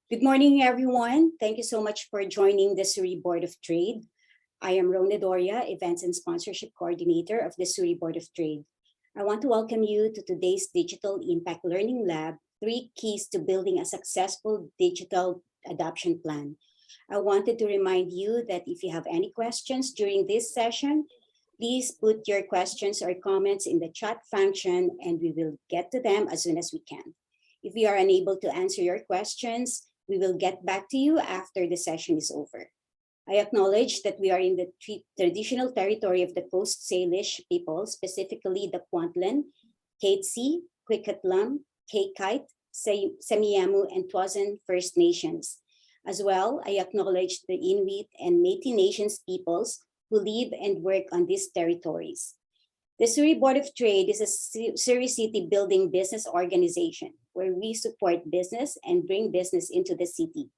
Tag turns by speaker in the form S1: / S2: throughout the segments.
S1: Good morning, everyone. Thank you so much for joining the Surrey Board of Trade. I am Rona Doria, Events and Sponsorship Coordinator of the Surrey Board of Trade. I want to welcome you to today's Digital Impact Learning Lab, 3 Keys to Building a Successful Digital Adoption Plan. I wanted to remind you that if you have any questions during this session, please put your questions or comments in the chat function and we will get to them as soon as we can. If we are unable to answer your questions, we will get back to you after the session is over. I acknowledge that we are in the traditional territory of the Coast Salish people, specifically the Kwantlen, Katsi, Kwiketlam, Kaikite, Semiahmoo, and Tuasin First Nations. As well, I acknowledge the Inuit and Métis Nations peoples who live and work on these territories. The Surrey Board of Trade is a Surrey City building business organization where we support business and bring business into the city.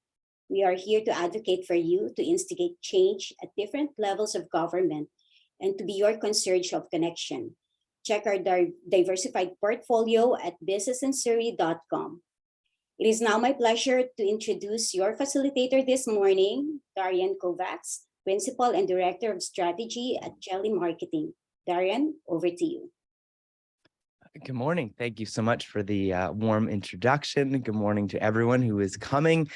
S1: We are here to advocate for you to instigate change at different levels of government and to be your concierge of connection. Check our diversified portfolio at businessinsurrey.com. It is now my pleasure to introduce your facilitator this morning, Darian Kovacs, Principal and Director of Strategy at Jelly Marketing. Darian, over to you.
S2: Good morning. Thank you so much for the warm introduction. Good morning to everyone who is coming.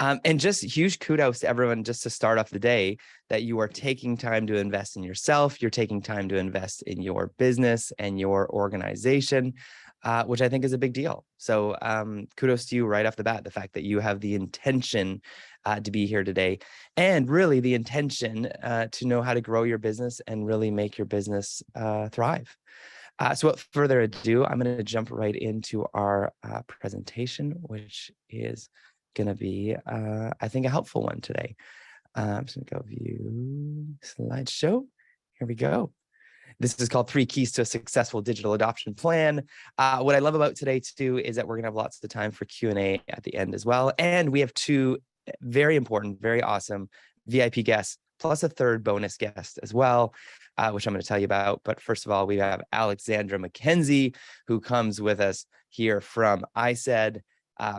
S2: And just huge kudos to everyone just to start off the day that you are taking time to invest in yourself. You're taking time to invest in your business and your organization, which I think is a big deal. So kudos to you right off the bat, the fact that you have the intention to be here today and really the intention to know how to grow your business and really make your business thrive. So without further ado, I'm going to jump right into our presentation, which is going to be, I think, a helpful one today. I'm just going to go view slideshow. Here we go. This is called 3 Keys to a Successful Digital Adoption Plan. What I love about today, too, is that we're going to have lots of time for Q&A at the end as well. And we have 2 very important, very awesome VIP guests, plus a 3rd bonus guest as well, which I'm going to tell you about. But first of all, we have Alexandra McKenzie, who comes with us here from ISED,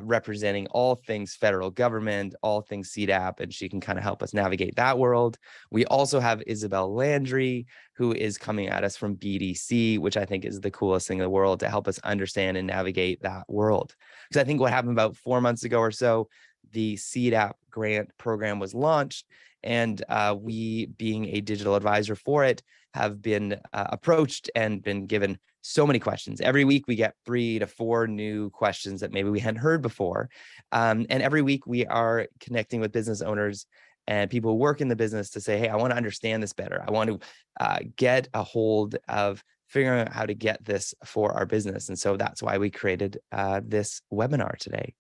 S2: representing all things federal government, all things CDAP, and she can kind of help us navigate that world. We also have Isabelle Landry, who is coming at us from BDC, which I think is the coolest thing in the world to help us understand and navigate that world. Because I think what happened about 4 months ago or so, the CDAP grant program was launched, and we, being a digital advisor for it, have been approached and been given so many questions. Every week we get 3 to 4 new questions that maybe we hadn't heard before. And every week we are connecting with business owners and people who work in the business to say, hey, I want to understand this better. I want to get a hold of figuring out how to get this for our business. And so that's why we created this webinar today.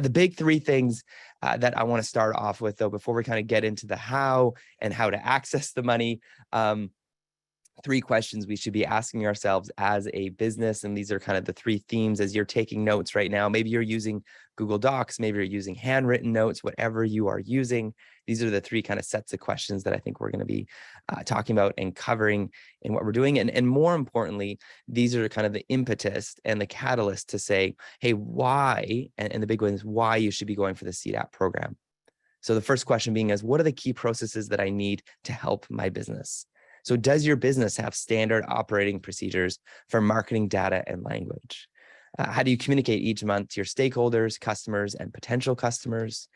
S2: The big 3 things that I want to start off with, though, before we kind of get into the how and how to access the money, 3 questions we should be asking ourselves as a business. And these are kind of the 3 themes as you're taking notes right now. Maybe you're using Google Docs, maybe you're using handwritten notes, whatever you are using. These are the 3 kind of sets of questions that I think we're going to be talking about and covering in what we're doing. And more importantly, these are kind of the impetus and the catalyst to say, hey, why? And the big one is why you should be going for the CDAP program. So the first question being is, what are the key processes that I need to help my business? So does your business have standard operating procedures for marketing data and language? How do you communicate each month to your stakeholders, customers, and potential customers?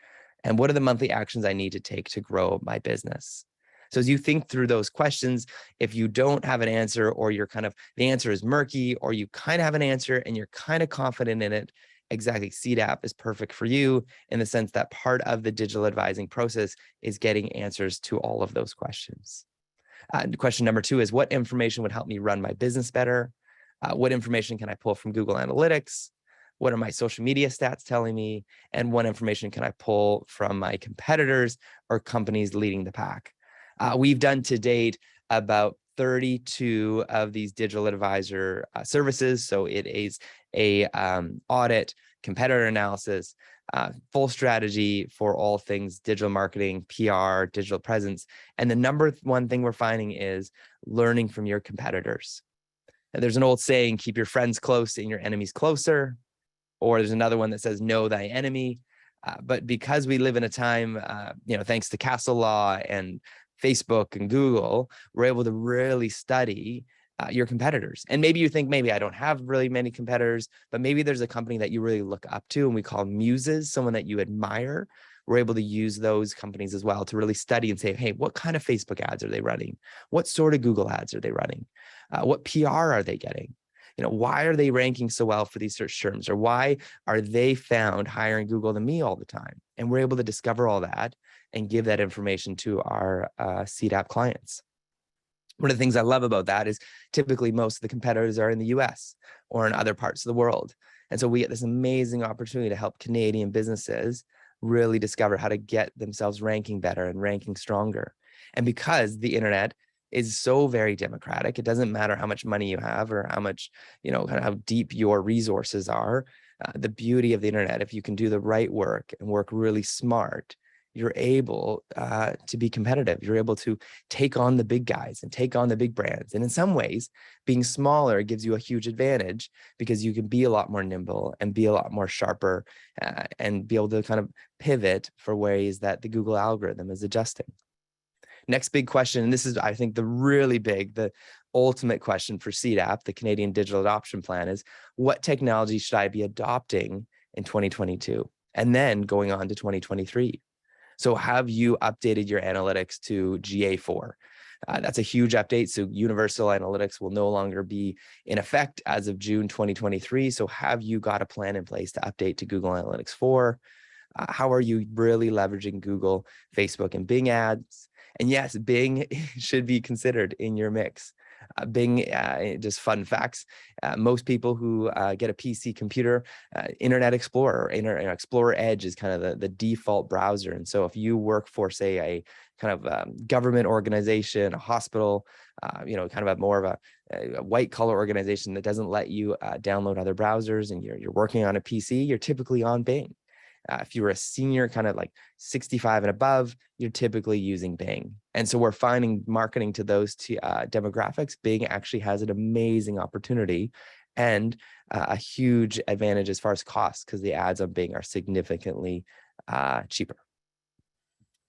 S2: And what are the monthly actions I need to take to grow my business? So as you think through those questions, if you don't have an answer, or you're kind of, the answer is murky, or you kind of have an answer and you're kind of confident in it, exactly, CDAP is perfect for you in the sense that part of the digital advising process is getting answers to all of those questions. Question number 2 is, what information would help me run my business better? What information can I pull from Google Analytics? What are my social media stats telling me? And what information can I pull from my competitors or companies leading the pack? We've done to date about 32 of these digital advisor services. So it is a audit, competitor analysis, full strategy for all things digital marketing, PR, digital presence. And the number 1 thing we're finding is learning from your competitors. And there's an old saying, keep your friends close and your enemies closer. Or there's another one that says, know thy enemy. But because we live in a time, thanks to Castle Law and Facebook and Google, we're able to really study your competitors. And maybe you think, maybe I don't have really many competitors, but maybe there's a company that you really look up to, and we call muses, someone that you admire. We're able to use those companies as well to really study and say, hey, what kind of Facebook ads are they running? What sort of Google ads are they running? What PR are they getting? Why are they ranking so well for these search terms? Or why are they found higher in Google than me all the time? And we're able to discover all that and give that information to our CDAP clients. One of the things I love about that is typically most of the competitors are in the US or in other parts of the world. And so we get this amazing opportunity to help Canadian businesses really discover how to get themselves ranking better and ranking stronger. And because the internet is so very democratic, it doesn't matter how much money you have or how much, kind of how deep your resources are. The beauty of the internet, if you can do the right work and work really smart, you're able to be competitive. You're able to take on the big guys and take on the big brands. And in some ways, being smaller gives you a huge advantage because you can be a lot more nimble and be a lot more sharper and be able to kind of pivot for ways that the Google algorithm is adjusting. Next big question, and this is, I think, the ultimate question for CDAP, the Canadian Digital Adoption Plan, is what technology should I be adopting in 2022 and then going on to 2023? So have you updated your analytics to GA4? That's a huge update. So universal analytics will no longer be in effect as of June 2023. So have you got a plan in place to update to Google Analytics 4? How are you really leveraging Google, Facebook, and Bing ads? And yes, Bing should be considered in your mix. Bing, just fun facts, most people who get a PC computer, Internet Explorer, Explorer Edge is kind of the default browser. And so if you work for, say, a kind of government organization, a hospital, kind of a more of a white collar organization that doesn't let you download other browsers and you're working on a PC, you're typically on Bing. If you were a senior, kind of like 65 and above, you're typically using Bing. And so we're finding marketing to those demographics. Bing actually has an amazing opportunity and a huge advantage as far as cost, because the ads on Bing are significantly cheaper.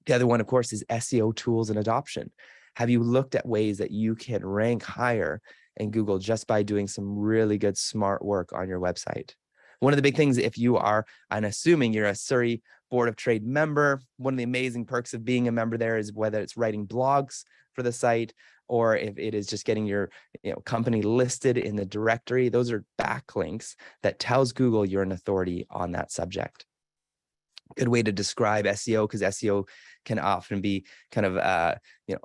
S2: The other one, of course, is SEO tools and adoption. Have you looked at ways that you can rank higher in Google just by doing some really good, smart work on your website? One of the big things, if you are, I'm assuming you're a Surrey Board of Trade member, one of the amazing perks of being a member there is whether it's writing blogs for the site or if it is just getting your company listed in the directory. Those are backlinks that tells Google you're an authority on that subject. Good way to describe SEO, because SEO can often be kind of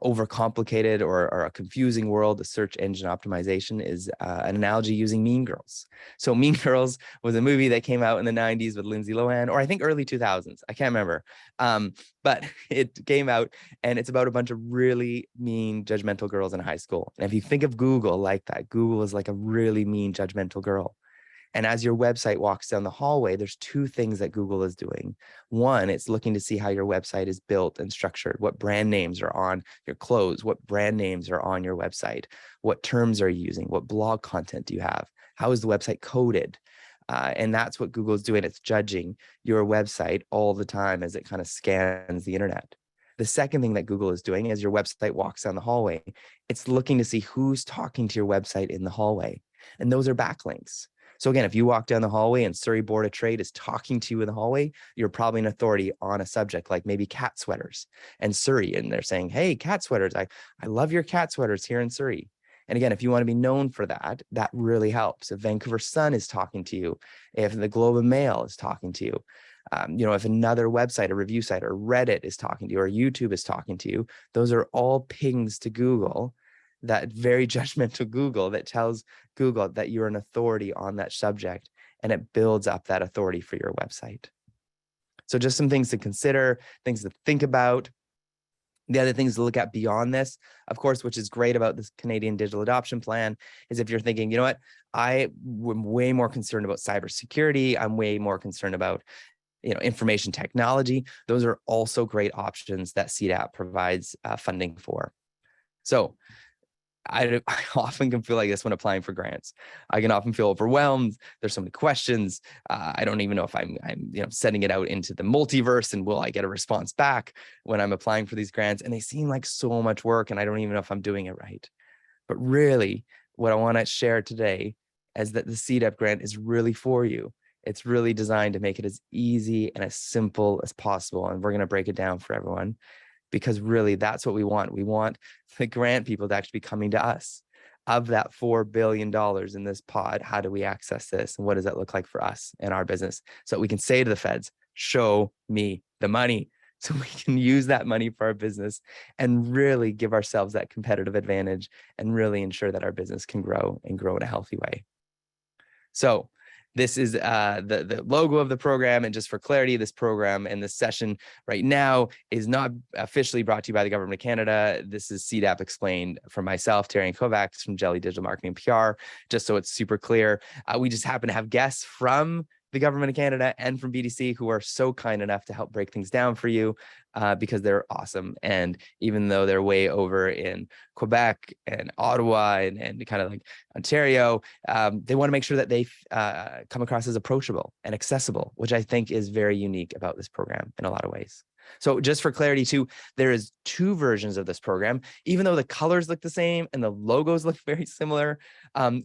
S2: overcomplicated or a confusing world. The search engine optimization is an analogy using Mean Girls. So Mean Girls was a movie that came out in the 90s with Lindsay Lohan, or I think early 2000s. I can't remember. But it came out and it's about a bunch of really mean, judgmental girls in high school. And if you think of Google like that, Google is like a really mean, judgmental girl. And as your website walks down the hallway, there's two things that Google is doing. One, it's looking to see how your website is built and structured, what brand names are on your clothes, what brand names are on your website, what terms are you using, what blog content do you have, how is the website coded? And that's what Google is doing. It's judging your website all the time as it kind of scans the internet. The second thing that Google is doing as your website walks down the hallway, it's looking to see who's talking to your website in the hallway. And those are backlinks. So again, if you walk down the hallway and Surrey Board of Trade is talking to you in the hallway, you're probably an authority on a subject like maybe cat sweaters and Surrey. And they're saying, hey, cat sweaters, I love your cat sweaters here in Surrey. And again, if you want to be known for that, that really helps. If Vancouver Sun is talking to you, if the Globe and Mail is talking to you, if another website, a review site, or Reddit is talking to you, or YouTube is talking to you, those are all pings to Google, that very judgmental Google that tells Google that you're an authority on that subject, and it builds up that authority for your website. So just some things to consider, things to think about. The other things to look at beyond this, of course, which is great about this Canadian Digital Adoption Plan, is if you're thinking, you know what, I'm way more concerned about cybersecurity, I'm way more concerned about information technology. Those are also great options that CDAP provides funding for. So I often can feel like this when applying for grants. I can often feel overwhelmed. There's so many questions. I don't even know if I'm sending it out into the multiverse and will I get a response back when I'm applying for these grants? And they seem like so much work, and I don't even know if I'm doing it right. But really, what I want to share today is that the CDAP grant is really for you. It's really designed to make it as easy and as simple as possible. And we're going to break it down for everyone, because really that's what we want. We want the grant people to actually be coming to us. Of that $4 billion in this pod, how do we access this? And what does that look like for us and our business? So we can say to the feds, show me the money, so we can use that money for our business and really give ourselves that competitive advantage and really ensure that our business can grow and grow in a healthy way. So this is the logo of the program. And just for clarity, this program and this session right now is not officially brought to you by the government of Canada. This is CDAP explained from myself, Darian Kovacs from Jelly Digital Marketing P.R, just so it's super clear. We just happen to have guests from the government of Canada and from BDC who are so kind enough to help break things down for you, because they're awesome. And even though they're way over in Quebec and Ottawa and kind of like Ontario, they want to make sure that they come across as approachable and accessible, which I think is very unique about this program in a lot of ways. So just for clarity too, there is 2 versions of this program. Even though the colors look the same and the logos look very similar,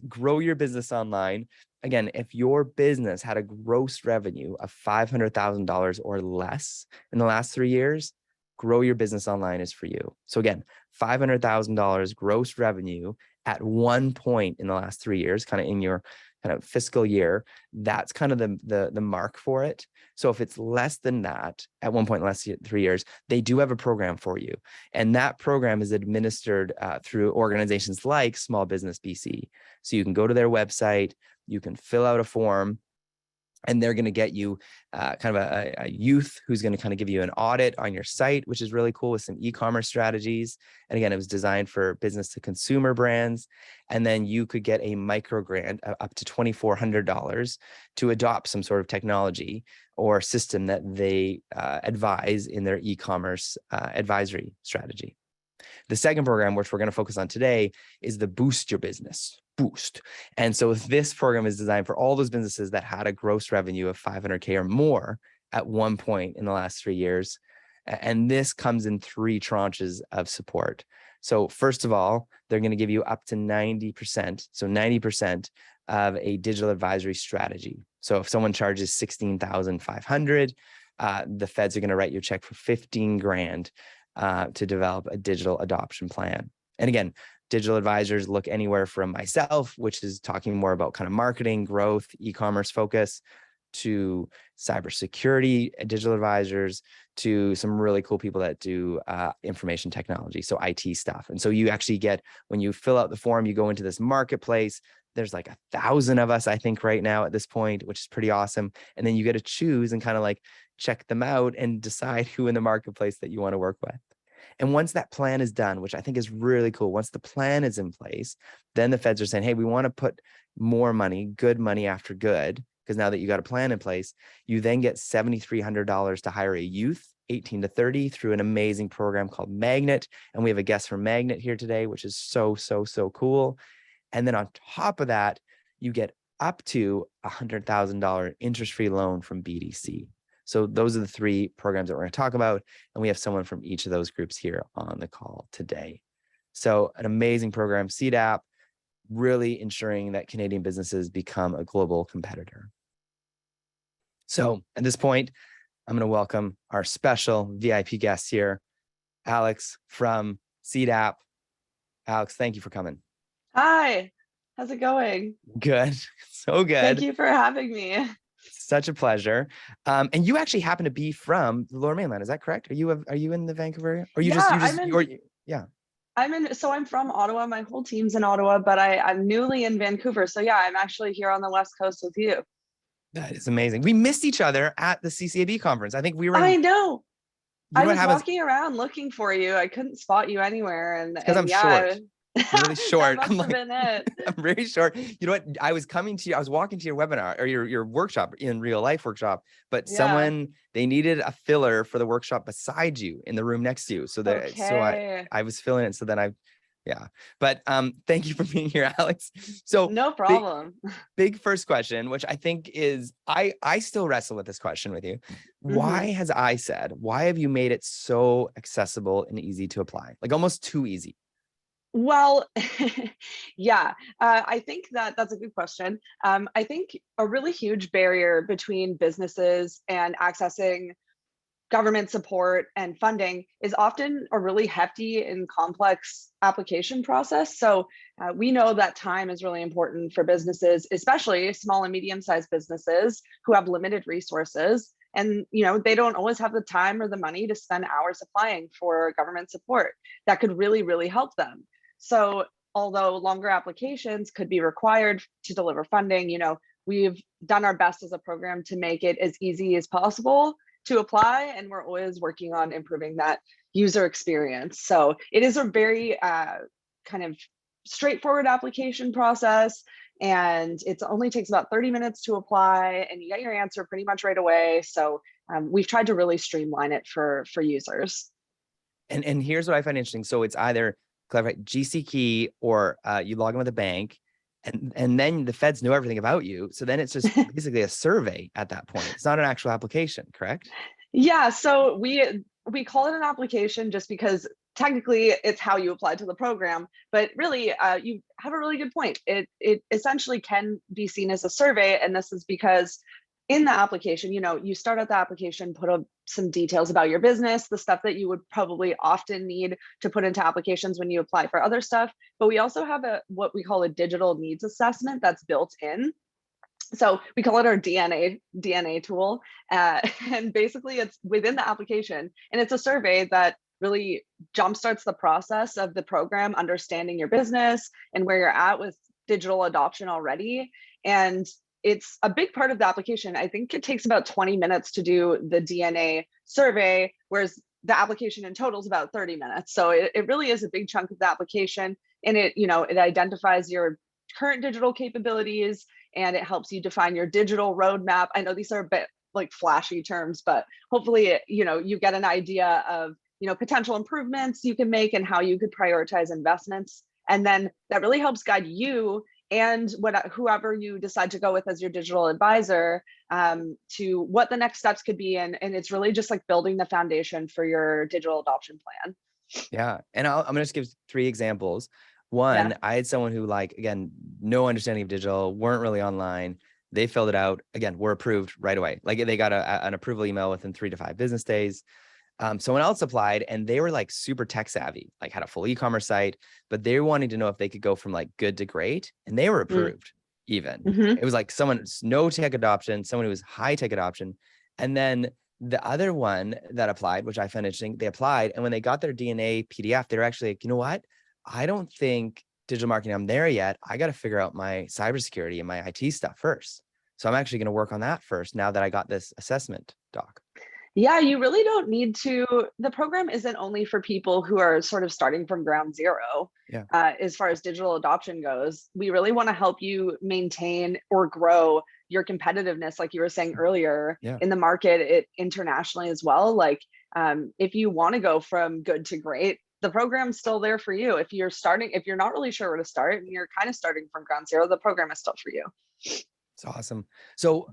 S2: Grow Your Business Online. Again, if your business had a gross revenue of $500,000 or less in the last 3 years, Grow Your Business Online is for you. So again, $500,000 gross revenue at one point in the last 3 years, kind of in your kind of fiscal year, that's kind of the mark for it. So if it's less than that, at one point in the last 3 years, they do have a program for you. And that program is administered through organizations like Small Business BC. So you can go to their website, you can fill out a form, and they're going to get you kind of a youth who's going to kind of give you an audit on your site, which is really cool, with some e-commerce strategies. And again, it was designed for business to consumer brands. And then you could get a micro grant up to $2,400 to adopt some sort of technology or system that they advise in their e-commerce advisory strategy. The second program, which we're going to focus on today, is the Boost Your Business. Boost. And so this program is designed for all those businesses that had a gross revenue of $500K or more at one point in the last 3 years. And this comes in 3 tranches of support. So first of all, they're going to give you up to 90%. So 90% of a digital advisory strategy. So if someone charges $16,500, the feds are going to write you a check for 15 grand to develop a digital adoption plan. And again, digital advisors look anywhere from myself, which is talking more about kind of marketing, growth, e-commerce focus, to cybersecurity digital advisors, to some really cool people that do information technology, so IT stuff. And so you actually get, when you fill out the form, you go into this marketplace. There's like 1,000 of us, I think, right now at this point, which is pretty awesome. And then you get to choose and kind of like check them out and decide who in the marketplace that you want to work with. And once that plan is done, which I think is really cool, once the plan is in place, then the feds are saying, hey, we want to put more money, good money after good, because now that you got a plan in place, you then get $7,300 to hire a youth, 18 to 30, through an amazing program called Magnet. And we have a guest from Magnet here today, which is so cool. And then on top of that, you get up to $100,000 interest-free loan from BDC. So those are the 3 programs that we're going to talk about. And we have someone from each of those groups here on the call today. So an amazing program, CDAP, really ensuring that Canadian businesses become a global competitor. So at this point, I'm going to welcome our special VIP guest here, Alex from CDAP. Alex, thank you for coming.
S3: Hi, how's it going?
S2: Good. So good.
S3: Thank you for having me.
S2: Such a pleasure. And you actually happen to be from the Lower Mainland, is that correct? Are you in the Vancouver area? Or
S3: I'm from Ottawa. My whole team's in Ottawa, but I'm newly in Vancouver. So yeah, I'm actually here on the West Coast with you.
S2: That is amazing. We missed each other at the CCAB conference. I think we were.
S3: I know. I was
S2: happens?
S3: walking around looking for you. I couldn't spot you anywhere.
S2: Because I'm short. Really short.
S3: That must have been it.
S2: I'm very short. You know what? I was walking to your webinar or your workshop, in real life workshop, but they needed a filler for the workshop beside you in the room next to you. So I was filling it. So then I Yeah. But thank you for being here, Alex. So
S3: No problem.
S2: big first question, which I think is, I still wrestle with this question with you.
S3: Mhm.
S2: Why have you made it so accessible and easy to apply? Like almost too easy.
S3: Well, yeah, I think that's a good question. I think a really huge barrier between businesses and accessing government support and funding is often a really hefty and complex application process. So we know that time is really important for businesses, especially small and medium-sized businesses who have limited resources. And they don't always have the time or the money to spend hours applying for government support that could really, really help them. So although longer applications could be required to deliver funding, we've done our best as a program to make it as easy as possible to apply, and we're always working on improving that user experience. So it is a very kind of straightforward application process, and it only takes about 30 minutes to apply, and you get your answer pretty much right away. So we've tried to really streamline it for users.
S2: And here's what I find interesting. So it's either clarify GC key or you log in with a bank, and then the feds know everything about you. So then it's just basically a survey at that point. It's not an actual application, correct?
S3: Yeah, so we call it an application just because technically it's how you apply to the program, but really you have a really good point. It essentially can be seen as a survey, and this is because in the application, you start out the application, put up some details about your business, the stuff that you would probably often need to put into applications when you apply for other stuff. But we also have what we call a digital needs assessment that's built in. So we call it our DNA tool, and basically it's within the application, and it's a survey that really jumpstarts the process of the program, understanding your business and where you're at with digital adoption already. And it's a big part of the application. I think it takes about 20 minutes to do the DNA survey, whereas the application in total is about 30 minutes. So it really is a big chunk of the application, and it identifies your current digital capabilities, and it helps you define your digital roadmap. I know these are a bit like flashy terms, but hopefully, you get an idea of, potential improvements you can make and how you could prioritize investments. And then that really helps guide you and whoever you decide to go with as your digital advisor to what the next steps could be. And it's really just like building the foundation for your digital adoption plan.
S2: Yeah. And I'm going to just give 3 examples. One,
S3: Yeah.
S2: I had someone who, like, again, no understanding of digital, weren't really online. They filled it out. Again, were approved right away. Like they got an approval email within 3 to 5 business days. Someone else applied and they were like super tech savvy, like had a full e-commerce site, but they were wanting to know if they could go from like good to great, and they were approved even.
S3: Mm-hmm.
S2: It was like someone no tech adoption, someone who was high tech adoption. And then the other one that applied, which I found interesting, they applied, and when they got their DNA PDF, they were actually like, you know what? I don't think digital marketing, I'm there yet. I got to figure out my cybersecurity and my IT stuff first. So I'm actually going to work on that first now that I got this assessment doc.
S3: Yeah, you really don't need to. The program isn't only for people who are sort of starting from ground zero.
S2: Yeah.
S3: As far as digital adoption goes, we really want to help you maintain or grow your competitiveness, like you were saying earlier,
S2: Yeah.
S3: in the market, internationally as well. Like, if you want to go from good to great, the program's still there for you. If you're not really sure where to start and you're kind of starting from ground zero, the program is still for you.
S2: It's awesome. So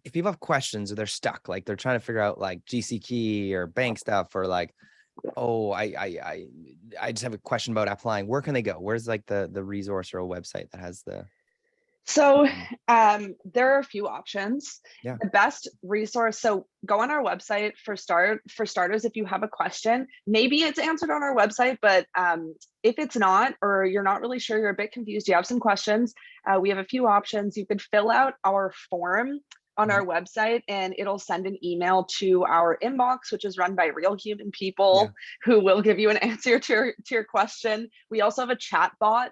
S2: if people have questions or they're stuck, like they're trying to figure out like GC key or bank stuff, or like, oh, I just have a question about applying, where can they go? Where's like the resource or a website that has the
S3: So there are a few options.
S2: Yeah.
S3: The best resource, so go on our website for starters. If you have a question, maybe it's answered on our website, but if it's not, or you're not really sure, you're a bit confused, you have some questions, we have a few options. You could fill out our form on our website, and it'll send an email to our inbox, which is run by real human people who will give you an answer to your question. We also have a chat bot.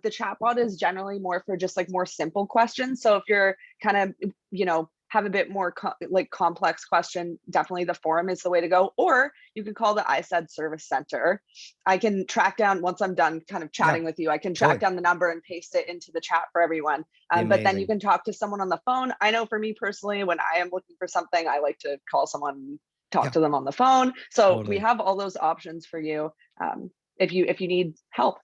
S3: The chatbot is generally more for just like more simple questions. So if you're kind of, have a bit more complex question, definitely the forum is the way to go. Or you can call the ISAD service center. I can track down, once I'm done kind of chatting with you, I can track down the number and paste it into the chat for everyone. But then you can talk to someone on the phone. I know for me personally, when I am looking for something, I like to call someone, talk to them on the phone. So we have all those options for you if you need help.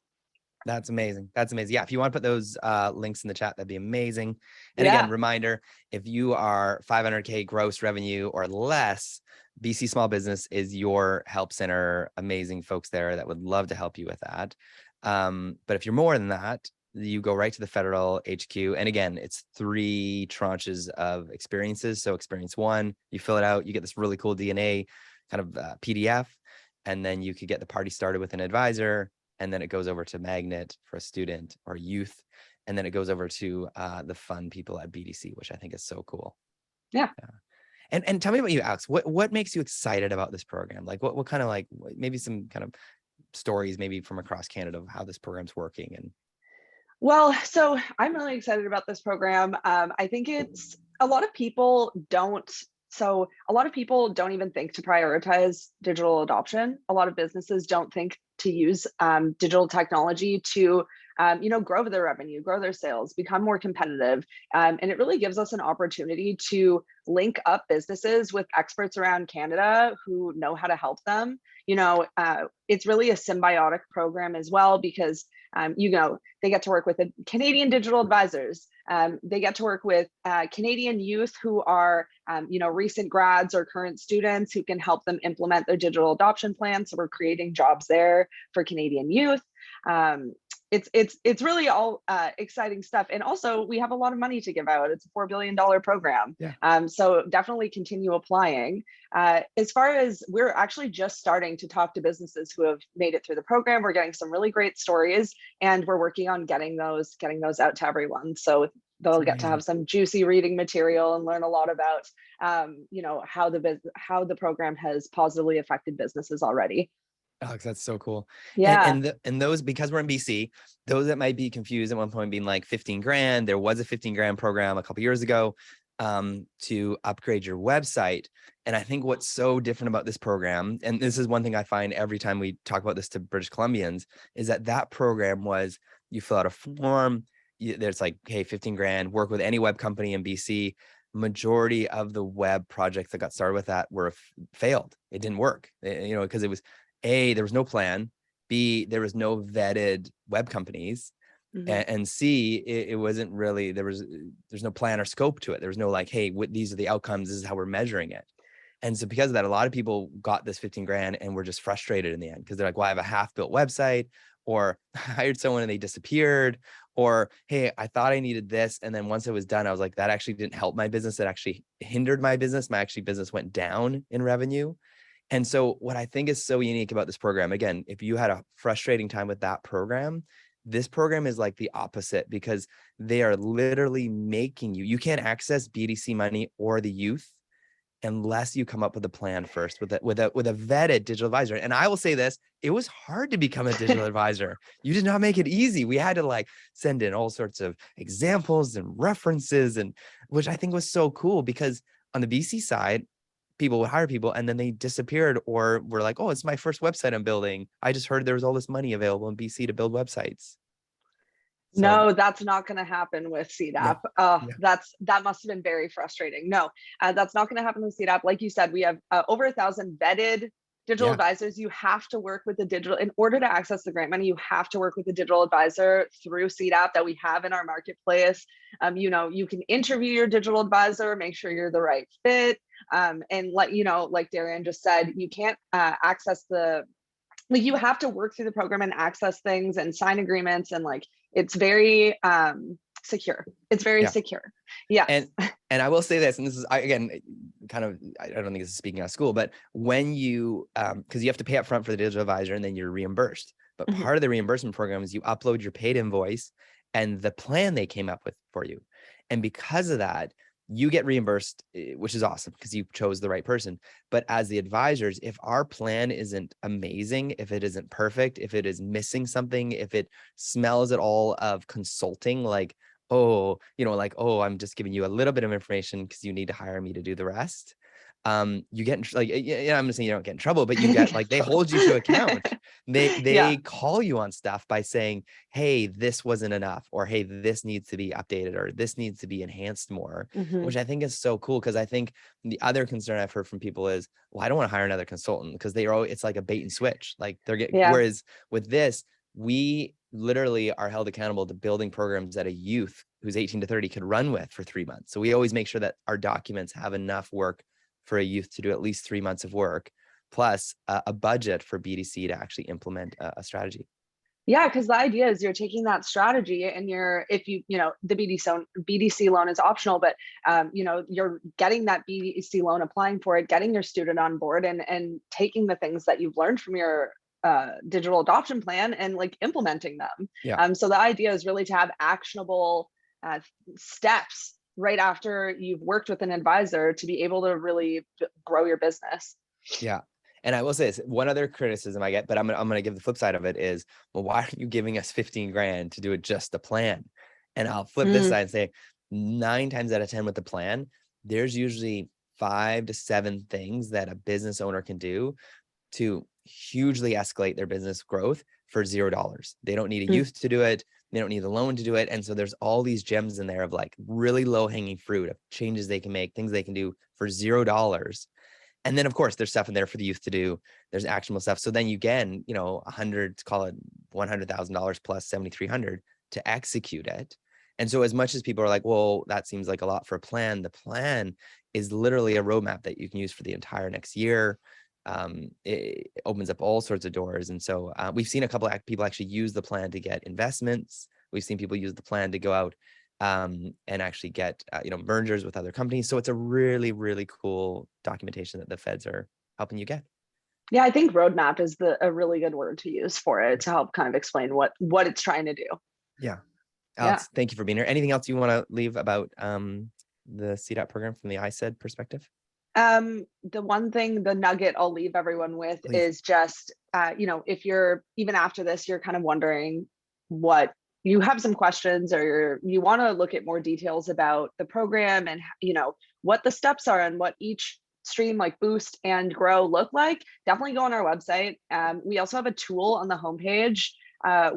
S2: That's amazing. That's amazing. Yeah. If you want to put those links in the chat, that'd be amazing. And
S3: Yeah.
S2: again, reminder, if you are 500K gross revenue or less, BC Small Business is your help center. Amazing folks there that would love to help you with that. But if you're more than that, you go right to the federal HQ. And again, it's 3 tranches of experiences. So experience 1, you fill it out, you get this really cool DNA kind of PDF, and then you could get the party started with an advisor. And then it goes over to Magnet for a student or youth. And then it goes over to the fun people at BDC, which I think is so cool.
S3: Yeah.
S2: And tell me about you, Alex. What makes you excited about this program? Like what kind of like maybe some kind of stories maybe from across Canada of how this program's working? And
S3: Well, so I'm really excited about this program. I think it's a lot of people don't. So a lot of people don't even think to prioritize digital adoption. A lot of businesses don't think to use digital technology to, grow their revenue, grow their sales, become more competitive. And it really gives us an opportunity to link up businesses with experts around Canada who know how to help them. It's really a symbiotic program as well because they get to work with Canadian digital advisors. They get to work with Canadian youth who are, recent grads or current students who can help them implement their digital adoption plan. So we're creating jobs there for Canadian youth. It's really all exciting stuff. And also we have a lot of money to give out. It's a $4 billion program.
S2: Yeah.
S3: So definitely continue applying. As far as we're actually just starting to talk to businesses who have made it through the program, we're getting some really great stories and we're working on getting those out to everyone. So they'll get to have some juicy reading material and learn a lot about, how the program has positively affected businesses already.
S2: Alex, that's so cool.
S3: Yeah.
S2: And those, because we're in BC, those that might be confused at one point being like 15 grand, there was a 15 grand program a couple of years ago to upgrade your website. And I think what's so different about this program, and this is one thing I find every time we talk about this to British Columbians, is that program was you fill out a form, there's like, hey, 15 grand, work with any web company in BC. Majority of the web projects that got started with that were failed. It didn't work, because it was A, there was no plan. B, there was no vetted web companies.
S3: Mm-hmm.
S2: And C, it wasn't really, there's no plan or scope to it. There was no like, hey, these are the outcomes. This is how we're measuring it. And so because of that, a lot of people got this 15 grand and were just frustrated in the end because they're like, well, I have a half-built website, or I hired someone and they disappeared, or, hey, I thought I needed this. And then once it was done, I was like, that actually didn't help my business. It actually hindered my business. My business went down in revenue. And so what I think is so unique about this program, again, if you had a frustrating time with that program, this program is like the opposite because they are literally making you can't access BDC money or the youth unless you come up with a plan first with a vetted digital advisor. And I will say this, it was hard to become a digital advisor. You did not make it easy. We had to like send in all sorts of examples and references, and which I think was so cool because on the BC side, people would hire people and then they disappeared or were like, oh, it's my first website I'm building. I just heard there was all this money available in BC to build websites. So,
S3: no, that's not going to happen with CDAP.
S2: Yeah.
S3: That must have been very frustrating. No, that's not going to happen with CDAP. Like you said, we have over 1,000 vetted digital advisors. You have to work with in order to access the grant money, you have to work with the digital advisor through CDAP that we have in our marketplace. You can interview your digital advisor, make sure you're the right fit. And like Darian just said, you can't access you have to work through the program and access things and sign agreements, and it's very secure. It's very secure. Yeah.
S2: And I will say this, and this is, again, kind of, I don't think this is speaking out of school, but when you, because you have to pay up front for the digital advisor and then you're reimbursed. But part of the reimbursement program is you upload your paid invoice and the plan they came up with for you. And because of that, you get reimbursed, which is awesome because you chose the right person. But as the advisors, if our plan isn't amazing, if it isn't perfect, if it is missing something, if it smells at all of consulting, like, oh, I'm just giving you a little bit of information because you need to hire me to do the rest. You get I'm not saying you don't get in trouble, but you get they hold you to account. They call you on stuff by saying, hey, this wasn't enough, or hey, this needs to be updated, or this needs to be enhanced more, which I think is so cool. Because I think the other concern I've heard from people is, well, I don't want to hire another consultant because it's like a bait and switch. Like they're getting, whereas with this, literally are held accountable to building programs that a youth who's 18 to 30 could run with for 3 months. So we always make sure that our documents have enough work for a youth to do at least 3 months of work, plus a budget for BDC to actually implement a strategy.
S3: Yeah, because the idea is you're taking that strategy and if the BDC loan is optional, but you're getting that BDC loan, applying for it, getting your student on board, and taking the things that you've learned from your digital adoption plan and like implementing them.
S2: Yeah.
S3: So the idea is really to have actionable steps right after you've worked with an advisor to be able to really grow your business.
S2: Yeah. And I will say this, one other criticism I get, but I'm going to give the flip side of it is, well, why aren't you giving us 15 grand to do it just the plan? And I'll flip this side and say 9 times out of 10 with the plan, there's usually 5 to 7 things that a business owner can do to hugely escalate their business growth for $0. They don't need a youth to do it. They don't need a loan to do it. And so there's all these gems in there of like really low hanging fruit of changes they can make, things they can do for $0. And then of course there's stuff in there for the youth to do. There's actionable stuff. So then you get, call it $100,000 plus 7,300 to execute it. And so as much as people are like, well, that seems like a lot for a plan, the plan is literally a roadmap that you can use for the entire next year. It opens up all sorts of doors. And so we've seen a couple of people actually use the plan to get investments. We've seen people use the plan to go out and actually get mergers with other companies. So it's a really, really cool documentation that the feds are helping you get.
S3: Yeah, I think roadmap is a really good word to use for it to help kind of explain what it's trying to do.
S2: Yeah. Alex, thank you for being here. Anything else you want to leave about the CDAP program from the ISED perspective?
S3: The one thing, the nugget I'll leave everyone with is just, if you're, even after this, you're kind of wondering what you have some questions or you want to look at more details about the program and, what the steps are and what each stream like boost and grow look like, definitely go on our website. We also have a tool on the homepage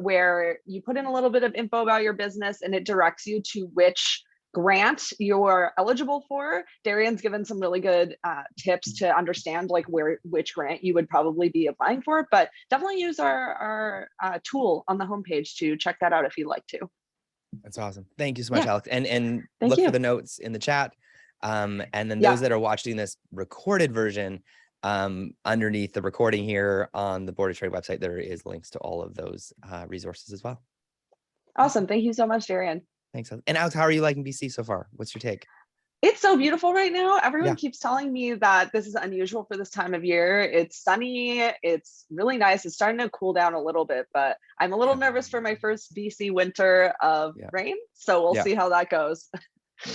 S3: where you put in a little bit of info about your business and it directs you to which grant you're eligible for. Darian's given some really good tips to understand like which grant you would probably be applying for, but definitely use our tool on the homepage to check that out if you'd like to.
S2: That's awesome. Thank you so much, Alex. And
S3: Thank
S2: look
S3: you
S2: for the notes in the chat. And then those that are watching this recorded version, underneath the recording here on the Board of Trade website, there is links to all of those resources as well.
S3: Awesome. Thank you so much, Darian.
S2: Thanks. And Alex, how are you liking BC so far? What's your take?
S3: It's so beautiful right now. Everyone keeps telling me that this is unusual for this time of year. It's sunny. It's really nice. It's starting to cool down a little bit, but I'm a little nervous for my first BC winter of rain. So we'll see how that goes.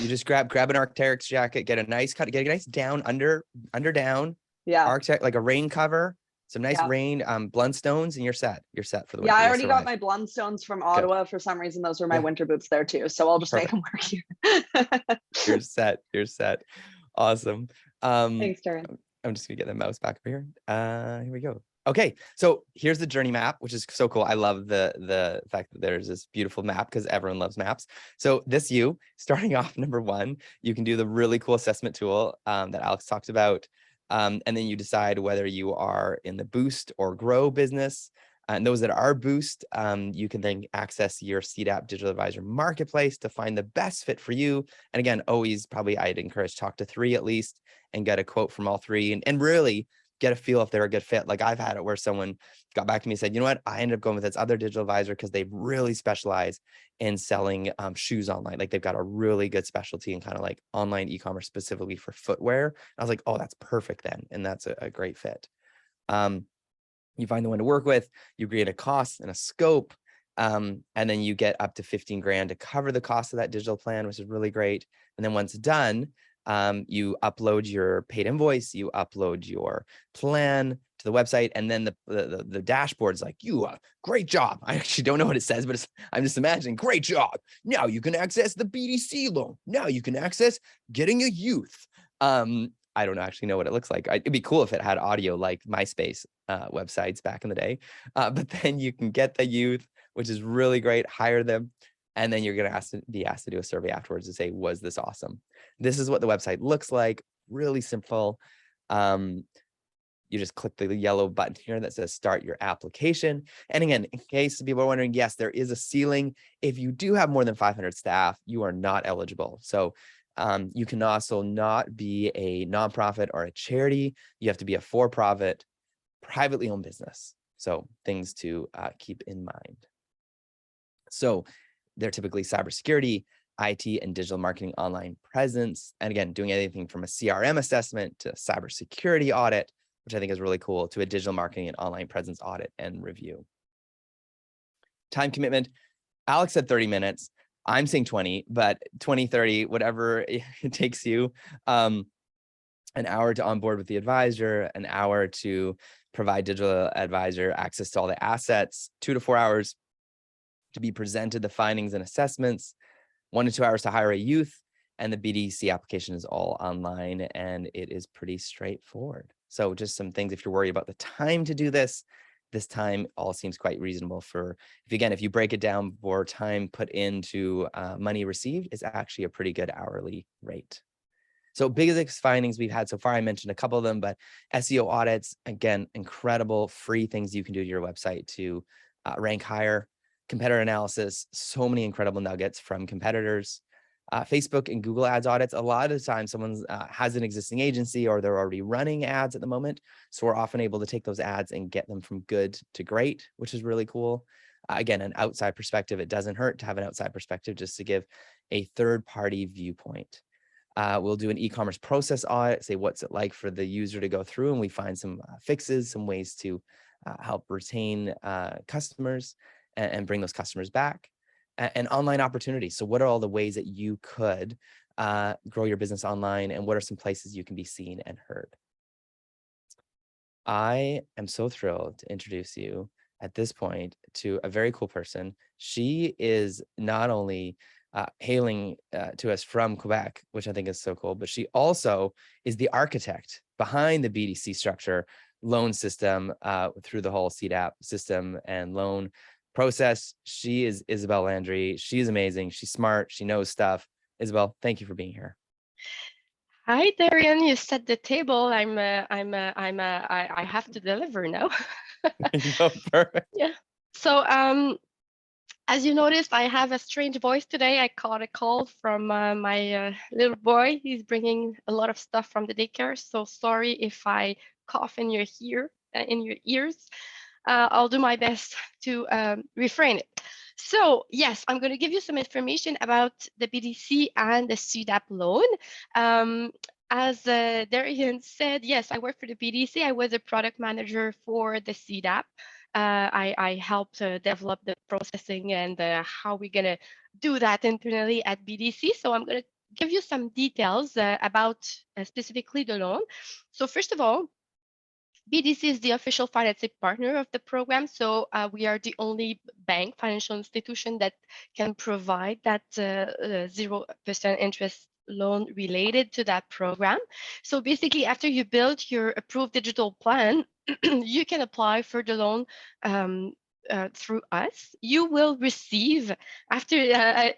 S2: You just grab an Arc'teryx jacket, get a nice cut, get a nice down, under down.
S3: Yeah.
S2: Arc'teryx, like a rain cover. Some nice rain, Blundstones, and you're set. You're set for the winter.
S3: Yeah, I already got my Blundstones from Ottawa. For some reason, those were my winter boots there too. So I'll just make them work here.
S2: You're set. You're set. Awesome.
S3: Thanks, Darian.
S2: I'm just gonna get the mouse back over here. Here we go. Okay, so here's the journey map, which is so cool. I love the fact that there's this beautiful map because everyone loves maps. So starting off number 1, you can do the really cool assessment tool that Alex talked about. And then you decide whether you are in the boost or grow business. And those that are boost, you can then access your CDAP Digital Advisor Marketplace to find the best fit for you. And again, always probably I'd encourage talk to 3 at least and get a quote from all 3 and really get a feel if they're a good fit. Like I've had it where someone got back to me and said, you know what, I ended up going with this other digital advisor because they really specialize in selling shoes online. Like they've got a really good specialty in kind of like online e-commerce specifically for footwear. I was like, oh, that's perfect then. And that's a great fit. You find the one to work with, you agree on a cost and a scope, and then you get up to 15 grand to cover the cost of that digital plan, which is really great. And then once done, you upload your paid invoice, you upload your plan to the website, and then the dashboard's like, great job. I actually don't know what it says, but I'm just imagining, great job. Now you can access the BDC loan. Now you can access getting a youth. I don't actually know what it looks like. It'd be cool if it had audio like MySpace websites back in the day. But then you can get the youth, which is really great, hire them. And then you're going to be asked to do a survey afterwards to say, was this awesome? This is what the website looks like. Really simple. You you just click the yellow button here that says start your application. And again, in case people are wondering, yes, there is a ceiling. If you do have more than 500 staff, you are not eligible. So you can also not be a nonprofit or a charity. You have to be a for-profit, privately owned business. So things to keep in mind. So they're typically cybersecurity, IT, and digital marketing online presence. And again, doing anything from a CRM assessment to cybersecurity audit, which I think is really cool, to a digital marketing and online presence audit and review. Time commitment, Alex said 30 minutes. I'm saying 20, but 20, 30, whatever it takes you. An hour to onboard with the advisor, an hour to provide digital advisor access to all the assets, 2 to 4 hours to be presented the findings and assessments, 1 to 2 hours to hire a youth, and the BDC application is all online and it is pretty straightforward. So just some things, if you're worried about the time to do this time all seems quite reasonable for, if you break it down for time put into money received, is actually a pretty good hourly rate. So biggest findings we've had so far, I mentioned a couple of them, but SEO audits, again, incredible free things you can do to your website to rank higher. Competitor analysis, so many incredible nuggets from competitors. Facebook and Google ads audits, a lot of the time someone has an existing agency or they're already running ads at the moment. So we're often able to take those ads and get them from good to great, which is really cool. Again, an outside perspective, it doesn't hurt to have an outside perspective just to give a third-party viewpoint. We'll do an e-commerce process audit, say what's it like for the user to go through, and we find some fixes, some ways to help retain customers and bring those customers back. And online opportunities. So what are all the ways that you could grow your business online, and what are some places you can be seen and heard? I am so thrilled to introduce you at this point to a very cool person. She is not only hailing to us from Quebec, which I think is so cool, but she also is the architect behind the BDC structure loan system through the whole CDAP system and loan process. She is Isabelle Landry. She's amazing. She's smart. She knows stuff. Isabelle, thank you for being here.
S4: Hi, Darian. You set the table. I have to deliver now.
S2: No, perfect.
S4: Yeah. So, as you noticed, I have a strange voice today. I caught a call from my little boy. He's bringing a lot of stuff from the daycare. So sorry if I cough in your ears. I'll do my best to refrain it. So yes, I'm going to give you some information about the BDC and the CDAP loan. As Darian said, yes, I work for the BDC. I was a product manager for the CDAP. I helped develop the processing and how we're going to do that internally at BDC. So I'm going to give you some details about specifically the loan. So first of all, BDC is the official financing partner of the program. So we are the only bank, financial institution that can provide that 0% interest loan related to that program. So basically, after you build your approved digital plan, you can apply for the loan through us. You will receive, after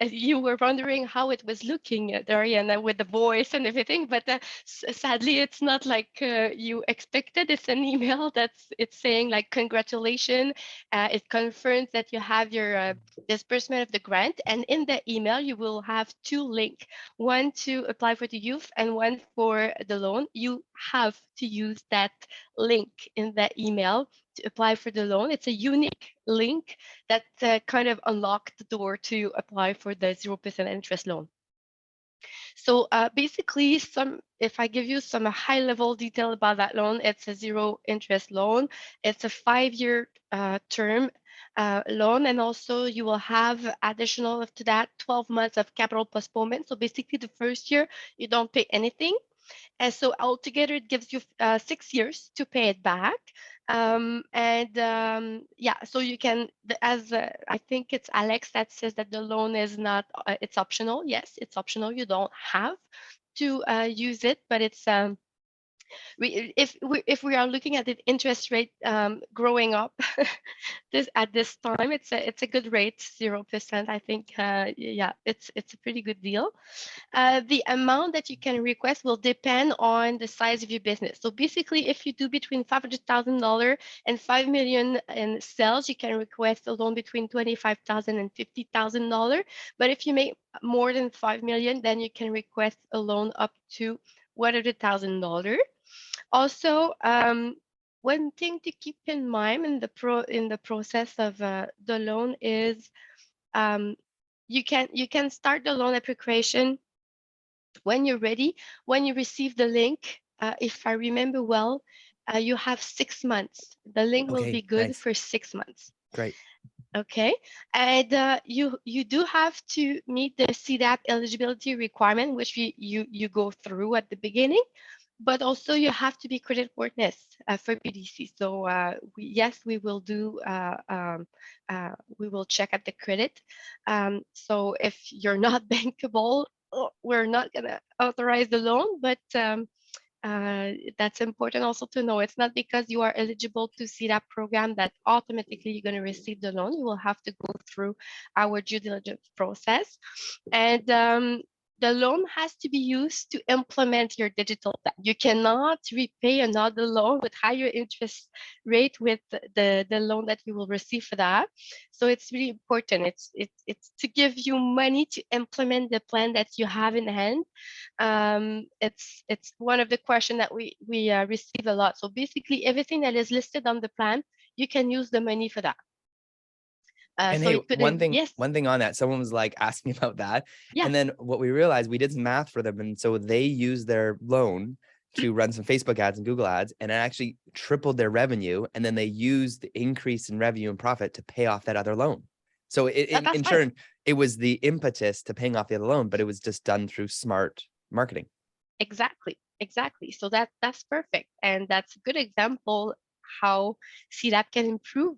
S4: you were wondering how it was looking, Darian, with the voice and everything, but sadly, it's not like you expected. It's an email it's saying like, congratulations. It confirms that you have your disbursement of the grant. And in the email, you will have 2 links, one to apply for the youth and one for the loan. You have to use that link in the email to apply for the loan. It's a unique link that kind of unlocked the door to apply for the 0% interest loan. So basically, if I give you some high-level detail about that loan, it's a 0 interest loan. It's a 5-year term loan, and also you will have additional to that 12 months of capital postponement. So basically, the first year you don't pay anything. And so altogether, it gives you 6 years to pay it back. Yeah, so you can, as I think it's Alex that says that the loan is not, it's optional. Yes, it's optional. You don't have to use it, but it's If we are looking at the interest rate growing up at this time, it's a good rate, 0%. I think yeah, it's a pretty good deal. The amount that you can request will depend on the size of your business. So basically, if you do between $500,000 and $5 million in sales, you can request a loan between $25,000 and $50,000. But if you make more than 5 million, then you can request a loan up to $100,000. Also, one thing to keep in mind in the process of the loan is you can start the loan application when you're ready. When you receive the link, if I remember well, you have 6 months. The link will be
S2: Okay,
S4: good
S2: nice.
S4: for 6 months.
S2: Great.
S4: Okay, and you do have to meet the CDAP eligibility requirement, which you go through at the beginning. But also you have to be creditworthiness for BDC. So yes, we will do. We will check at the credit. So if you're not bankable, we're not gonna authorize the loan. But that's important also to know. It's not because you are eligible to see that program that automatically you're going to receive the loan. You will have to go through our due diligence process. And the loan has to be used to implement your digital plan. You cannot repay another loan with higher interest rate with the loan that you will receive for that. So it's really important. It's to give you money to implement the plan that you have in hand. It's one of the questions that we receive a lot. So basically, everything that is listed on the plan, you can use the money for that.
S2: And
S4: So
S2: hey,
S4: it could, yes,
S2: one thing on that, someone was like asking about that.
S4: yeah,
S2: And then what we realized, we did some math for them. And so they used their loan to run some Facebook ads and Google ads, and it actually tripled their revenue. And then they used the increase in revenue and profit to pay off that other loan. So in
S4: that's
S2: turn, it was the impetus to paying off the other loan, but it was just done through smart marketing.
S4: Exactly. So that's perfect, and that's a good example how CDAP can improve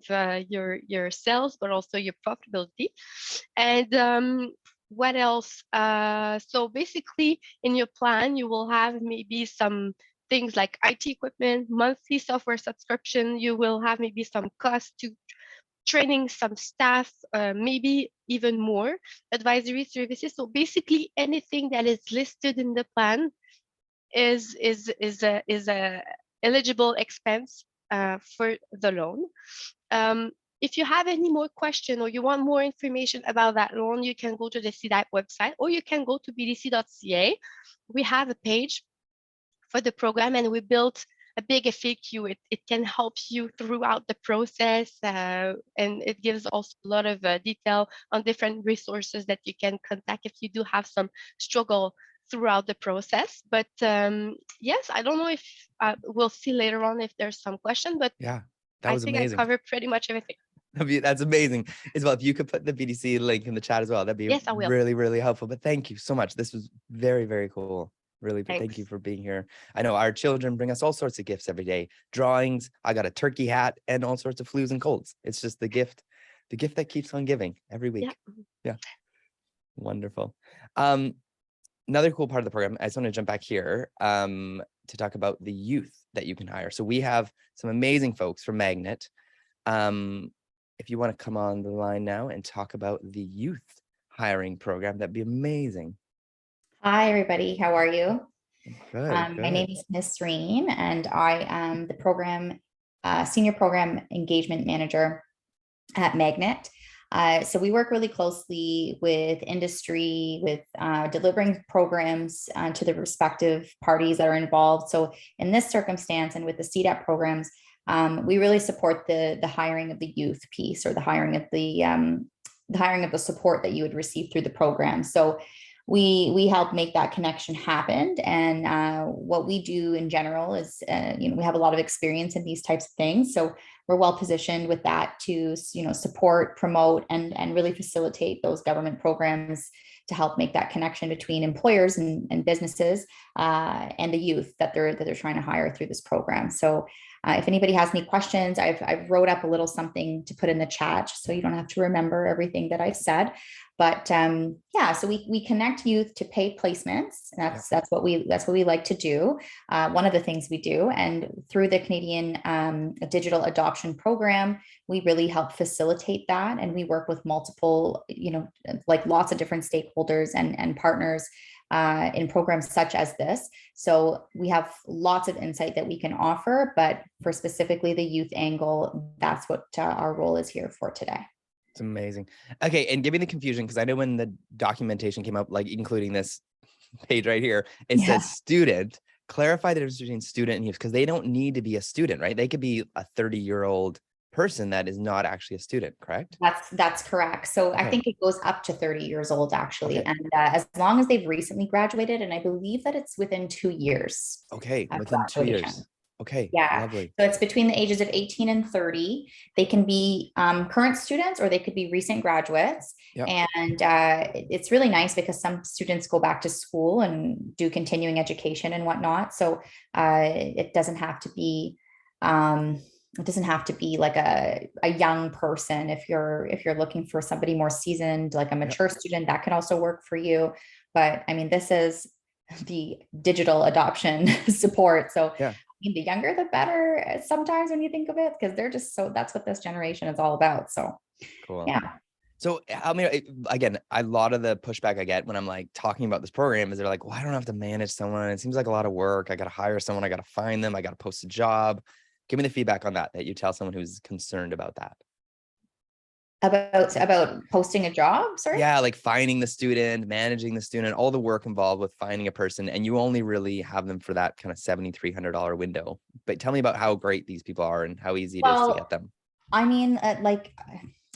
S4: your sales, but also your profitability. And what else? So basically, in your plan, you will have maybe some things like IT equipment, monthly software subscription. You will have maybe some cost to training some staff, maybe even more advisory services. So basically, anything that is listed in the plan is a eligible expense for the loan. If you have any more question or you want more information about that loan, you can go to the CDAP website or you can go to bdc.ca. We have a page for the program and we built a big FAQ. It can help you throughout the process and it gives also a lot of detail on different resources that you can contact if you do have some struggle throughout the process. But yes, I don't know if we'll see later on if there's some question, but
S2: Yeah, that was
S4: I think
S2: amazing.
S4: I covered pretty much everything.
S2: That's amazing. Isabelle, if you could put the BDC link in the chat as well, that'd be
S4: Yes, I will.
S2: really, really helpful. But thank you so much. This was very, very cool. Really, thank you
S4: Thanks.
S2: for being here. I know our children bring us all sorts of gifts every day. Drawings, I got a turkey hat and all sorts of flus and colds. It's just the gift that keeps on giving every week. Yeah. Wonderful. Another cool part of the program, I just want to jump back here to talk about the youth that you can hire. So we have some amazing folks from Magnet. If you want to come on the line now and talk about the youth hiring program, that'd be amazing.
S5: Hi, everybody. How are you?
S2: Good.
S5: My name is Ms. Serene, and I am the program senior program engagement manager at Magnet. So we work really closely with industry, with delivering programs to the respective parties that are involved. So in this circumstance and with the CDAP programs, we really support the hiring of the youth piece, or the hiring of the support that you would receive through the program. So we help make that connection happen. And what we do in general is, we have a lot of experience in these types of things. So we're well positioned with that to, support, promote, and really facilitate those government programs to help make that connection between employers and businesses and the youth that they're trying to hire through this program. So if anybody has any questions, I've wrote up a little something to put in the chat so you don't have to remember everything that I said. But yeah, so we connect youth to paid placements. That's what we like to do. One of the things we do, and through the Canadian Digital Adoption Program, we really help facilitate that, and we work with multiple, like lots of different stakeholders and partners in programs such as this. So we have lots of insight that we can offer, but for specifically the youth angle, that's what our role is here for today.
S2: It's amazing. Okay. And give me the confusion, because I know when the documentation came up, like including this page right here, it says student. Clarify the difference between student and youth, because they don't need to be a student, right? They could be a 30-year-old person that is not actually a student, correct?
S5: That's correct. So
S2: Okay.
S5: I think it goes up to 30 years old, actually.
S2: Okay.
S5: And as long as they've recently graduated, and I believe that it's within 2 years.
S2: Okay. Within 2 years. Okay.
S5: Yeah.
S2: Lovely.
S5: So it's between the ages of 18 and 30. They can be current students, or they could be recent graduates.
S2: Yep.
S5: And it's really nice because some students go back to school and do continuing education and whatnot. So it doesn't have to be like a young person. If you're looking for somebody more seasoned, like a mature student, that can also work for you. But I mean, this is the digital adoption support. So the younger, the better sometimes when you think of it, because they're just that's what this generation is all about. So
S2: cool.
S5: Yeah.
S2: So I mean, again, a lot of the pushback I get when I'm like talking about this program is they're like, well, I don't have to manage someone. It seems like a lot of work. I got to hire someone. I got to find them. I got to post a job. Give me the feedback on that you tell someone who's concerned about that.
S5: About posting a job, sorry?
S2: Yeah, like finding the student, managing the student, all the work involved with finding a person, and you only really have them for that kind of $7,300 window. But tell me about how great these people are and how easy it is to get them.
S5: I mean, like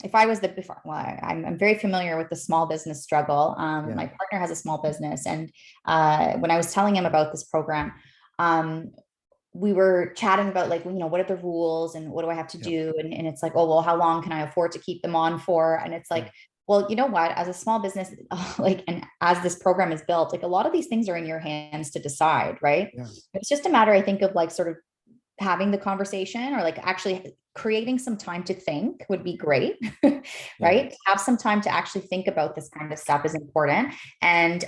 S5: if I was I'm very familiar with the small business struggle. My partner has a small business, and when I was telling him about this program, we were chatting about like, what are the rules and what do I have to do? And it's like, oh, well, how long can I afford to keep them on for? And it's like, well, you know what, as a small business, and as this program is built, like a lot of these things are in your hands to decide, right? Yeah. It's just a matter, I think, of like sort of having the conversation, or like actually creating some time to think would be great, right? To have some time to actually think about this kind of stuff is important, and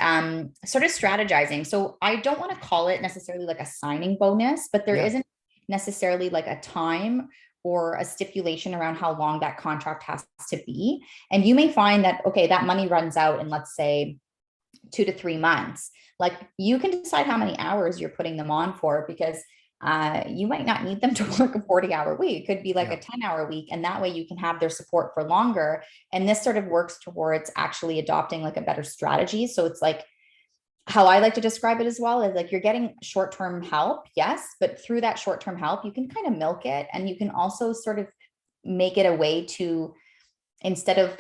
S5: sort of strategizing. So I don't want to call it necessarily like a signing bonus, but there isn't necessarily like a time or a stipulation around how long that contract has to be. And you may find that, okay, that money runs out in, let's say, 2 to 3 months. Like you can decide how many hours you're putting them on for, because you might not need them to work a 40-hour week. It could be like a 10-hour week. And that way you can have their support for longer. And this sort of works towards actually adopting like a better strategy. So it's like, how I like to describe it as well is like, you're getting short-term help. Yes. But through that short-term help, you can kind of milk it. And you can also sort of make it a way to, instead of,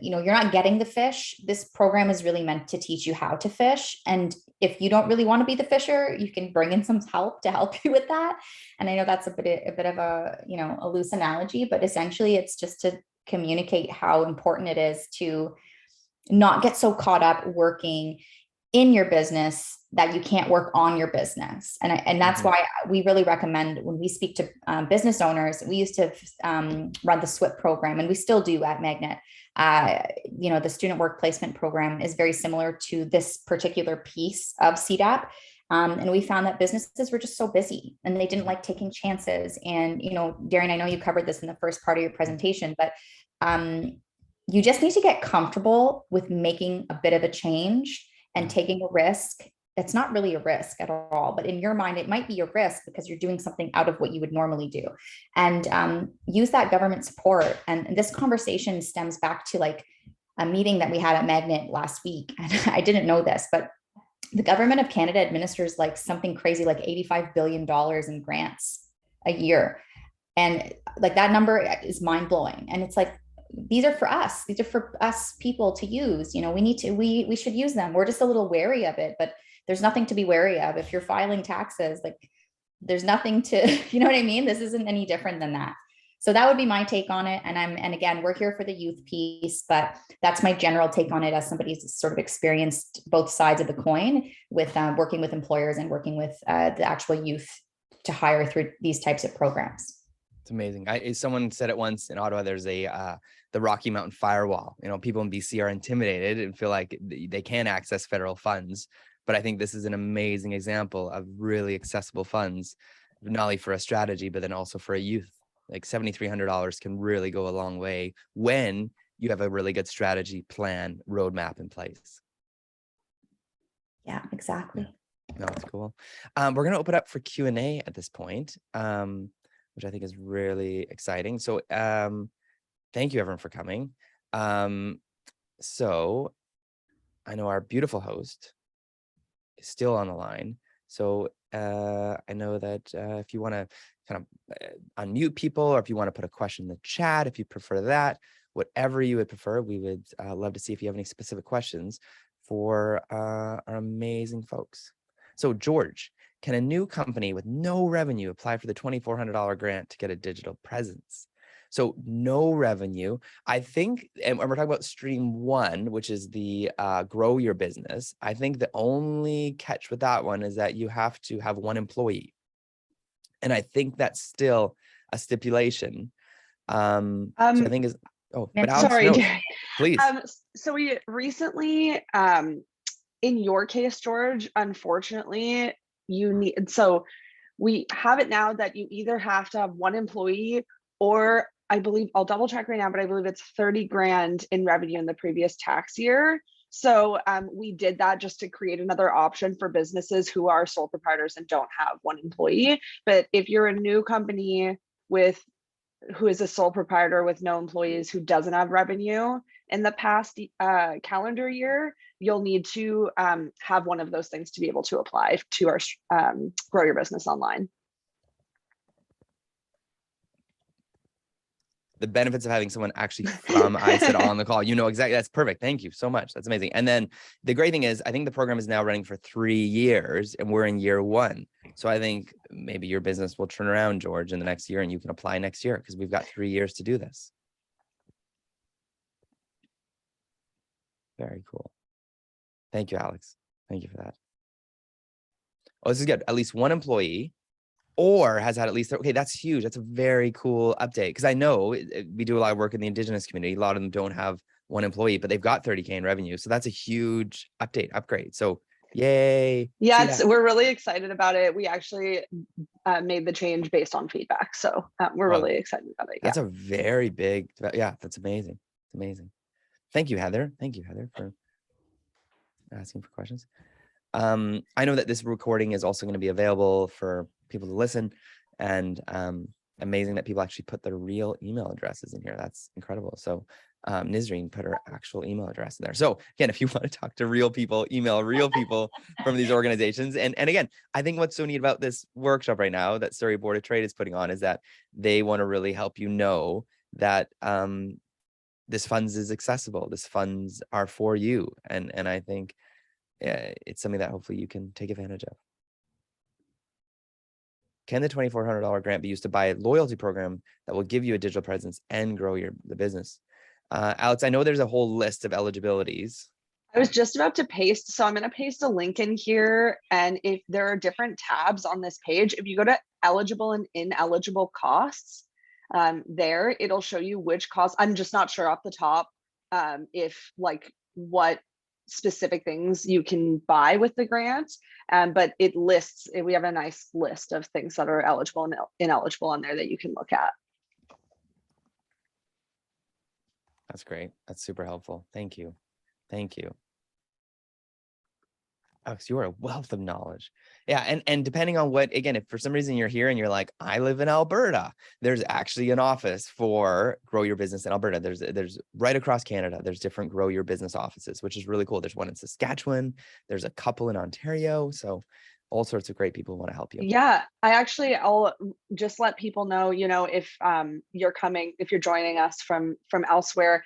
S5: you're not getting the fish, this program is really meant to teach you how to fish. And if you don't really want to be the fisher, you can bring in some help to help you with that. And I know that's a bit of a, a loose analogy, but essentially it's just to communicate how important it is to not get so caught up working in your business that you can't work on your business. And that's why we really recommend, when we speak to business owners, we used to run the SWIP program, and we still do at Magnet. The student work placement program is very similar to this particular piece of CDAP. And we found that businesses were just so busy and they didn't like taking chances. And, Darian, I know you covered this in the first part of your presentation, but you just need to get comfortable with making a bit of a change and taking a risk. It's not really a risk at all, but in your mind, it might be a risk because you're doing something out of what you would normally do. And use that government support. And this conversation stems back to like a meeting that we had at Magnet last week. And I didn't know this, but the government of Canada administers like something crazy, like $85 billion in grants a year. And like that number is mind blowing. And it's like, these are for us. These are for us people to use. We should use them. We're just a little wary of it, but there's nothing to be wary of. If you're filing taxes, like there's nothing to, you know what I mean? This isn't any different than that. So that would be my take on it. And again, we're here for the youth piece, but that's my general take on it as somebody who's sort of experienced both sides of the coin with working with employers and working with the actual youth to hire through these types of programs.
S2: It's amazing. Someone said it once in Ottawa, there's the Rocky Mountain firewall. People in BC are intimidated and feel like they can't access federal funds. But I think this is an amazing example of really accessible funds, not only for a strategy, but then also for a youth. Like $7,300 can really go a long way when you have a really good strategy, plan, roadmap in place.
S5: Yeah, exactly.
S2: No, it's cool. We're going to open up for Q&A at this point, which I think is really exciting. So thank you everyone for coming. So I know our beautiful host is still on the line. So I know that if you want to kind of unmute people, or if you want to put a question in the chat, if you prefer that, whatever you would prefer, we would love to see if you have any specific questions for our amazing folks. So George, can a new company with no revenue apply for the $2,400 grant to get a digital presence? So no revenue, I think, and we're talking about stream 1, which is the grow your business. I think the only catch with that one is that you have to have 1 employee. And I think that's still a stipulation. So I think is, oh, but Alex,
S3: sorry,
S2: no, please.
S3: So we recently, in your case, George, unfortunately, so we have it now that you either have to have 1 employee, or I believe, I'll double check right now, but I believe it's 30 grand in revenue in the previous tax year. So we did that just to create another option for businesses who are sole proprietors and don't have 1 employee. But if you're a new company who is a sole proprietor with no employees, who doesn't have revenue in the past calendar year, you'll need to have 1 of those things to be able to apply to our Grow Your Business Online.
S2: The benefits of having someone actually from ISID on the call, exactly. That's perfect. Thank you so much. That's amazing. And then the great thing is, I think the program is now running for 3 years and we're in year 1. So I think maybe your business will turn around, George, in the next year, and you can apply next year because we've got 3 years to do this. Very cool. Thank you, Alex. Thank you for that. Oh, this is good. At least 1 employee, or has had at least, okay, that's huge. That's a very cool update. Because I know we do a lot of work in the Indigenous community. A lot of them don't have 1 employee, but they've got 30K in revenue. So that's a huge upgrade. So yay.
S3: Yeah, we're really excited about it. We actually made the change based on feedback. So we're really excited about it.
S2: That's a very big, that's amazing. It's amazing. Thank you, Heather. Thank you, Heather, for asking for questions. I know that this recording is also going to be available for people to listen, and amazing that people actually put their real email addresses in here. That's incredible. So Nisreen put her actual email address in there. So again, if you want to talk to real people, email real people from these organizations. And again, I think what's so neat about this workshop right now that Surrey Board of Trade is putting on is that they want to really help you know that this funds is accessible. This funds are for you. And I think it's something that hopefully you can take advantage of. Can the $2,400 grant be used to buy a loyalty program that will give you a digital presence and grow the business? Alex, I know there's a whole list of eligibilities.
S3: I was just about to paste, so I'm going to paste a link in here. And if there are different tabs on this page, if you go to eligible and ineligible costs, there, it'll show you which costs. I'm just not sure off the top if like what specific things you can buy with the grant, but it lists, we have a nice list of things that are eligible and ineligible on there that you can look at.
S2: That's great. That's super helpful. Thank you. Thank you. Alex, you are a wealth of knowledge. Yeah, and depending on what, again, if for some reason you're here and you're like, I live in Alberta, there's actually an office for Grow Your Business in Alberta. There's right across Canada, there's different Grow Your Business offices, which is really cool. There's one in Saskatchewan, there's a couple in Ontario. So all sorts of great people want to help you.
S3: Yeah, I'll just let people know, if you're joining us from elsewhere,